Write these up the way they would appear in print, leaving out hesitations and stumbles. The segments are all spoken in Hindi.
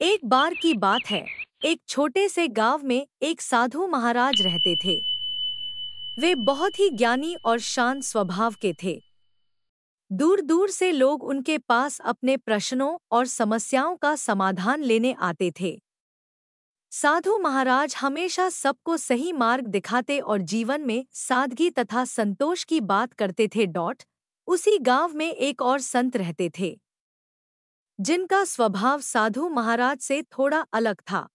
एक बार की बात है। एक छोटे से गांव में एक साधु महाराज रहते थे। वे बहुत ही ज्ञानी और शांत स्वभाव के थे। दूर दूर से लोग उनके पास अपने प्रश्नों और समस्याओं का समाधान लेने आते थे। साधु महाराज हमेशा सबको सही मार्ग दिखाते और जीवन में सादगी तथा संतोष की बात करते थे। उसी गांव में एक और संत रहते थे जिनका स्वभाव साधु महाराज से थोड़ा अलग था।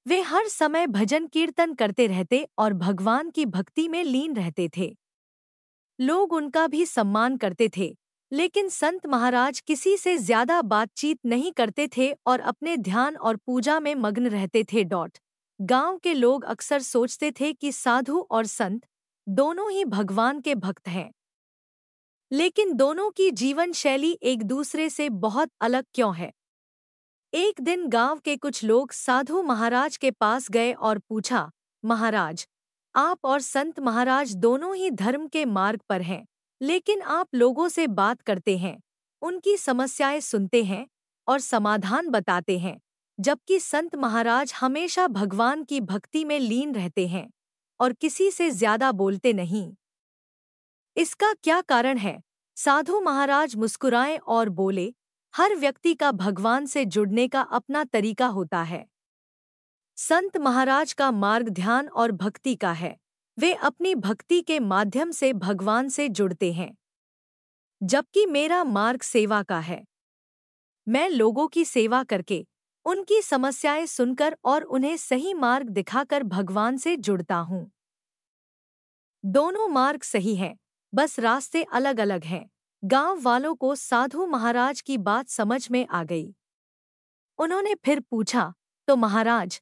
वे हर समय भजन कीर्तन करते रहते और भगवान की भक्ति में लीन रहते थे। लोग उनका भी सम्मान करते थे, लेकिन संत महाराज किसी से ज्यादा बातचीत नहीं करते थे और अपने ध्यान और पूजा में मग्न रहते थे। गांव के लोग अक्सर सोचते थे कि साधु और संत दोनों ही भगवान के भक्त हैं, लेकिन दोनों की जीवन शैली एक दूसरे से बहुत अलग क्यों है। एक दिन गांव के कुछ लोग साधु महाराज के पास गए और पूछा, महाराज, आप और संत महाराज दोनों ही धर्म के मार्ग पर हैं, लेकिन आप लोगों से बात करते हैं, उनकी समस्याएं सुनते हैं और समाधान बताते हैं, जबकि संत महाराज हमेशा भगवान की भक्ति में लीन रहते हैं और किसी से ज्यादा बोलते नहीं। इसका क्या कारण है? साधु महाराज मुस्कुराए और बोले, हर व्यक्ति का भगवान से जुड़ने का अपना तरीका होता है। संत महाराज का मार्ग ध्यान और भक्ति का है। वे अपनी भक्ति के माध्यम से भगवान से जुड़ते हैं, जबकि मेरा मार्ग सेवा का है। मैं लोगों की सेवा करके, उनकी समस्याएं सुनकर और उन्हें सही मार्ग दिखाकर भगवान से जुड़ता हूँ। दोनों मार्ग सही हैं, बस रास्ते अलग अलग हैं। गांव वालों को साधु महाराज की बात समझ में आ गई। उन्होंने फिर पूछा, तो महाराज,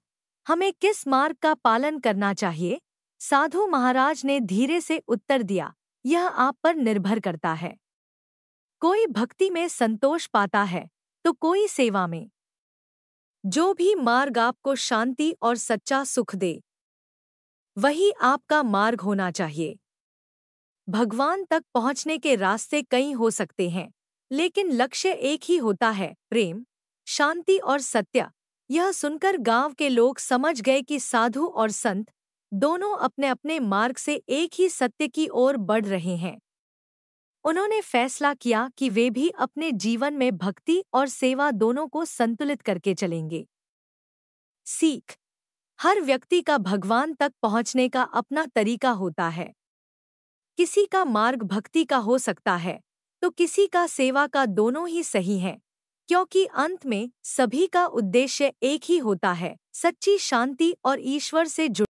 हमें किस मार्ग का पालन करना चाहिए? साधु महाराज ने धीरे से उत्तर दिया, यह आप पर निर्भर करता है। कोई भक्ति में संतोष पाता है तो कोई सेवा में। जो भी मार्ग आपको शांति और सच्चा सुख दे, वही आपका मार्ग होना चाहिए। भगवान तक पहुंचने के रास्ते कई हो सकते हैं, लेकिन लक्ष्य एक ही होता है, प्रेम, शांति और सत्य। यह सुनकर गांव के लोग समझ गए कि साधु और संत दोनों अपने अपने मार्ग से एक ही सत्य की ओर बढ़ रहे हैं। उन्होंने फैसला किया कि वे भी अपने जीवन में भक्ति और सेवा दोनों को संतुलित करके चलेंगे। सीख: हर व्यक्ति का भगवान तक पहुंचने का अपना तरीका होता है। किसी का मार्ग भक्ति का हो सकता है तो किसी का सेवा का। दोनों ही सही हैं, क्योंकि अंत में सभी का उद्देश्य एक ही होता है, सच्ची शांति और ईश्वर से जुड़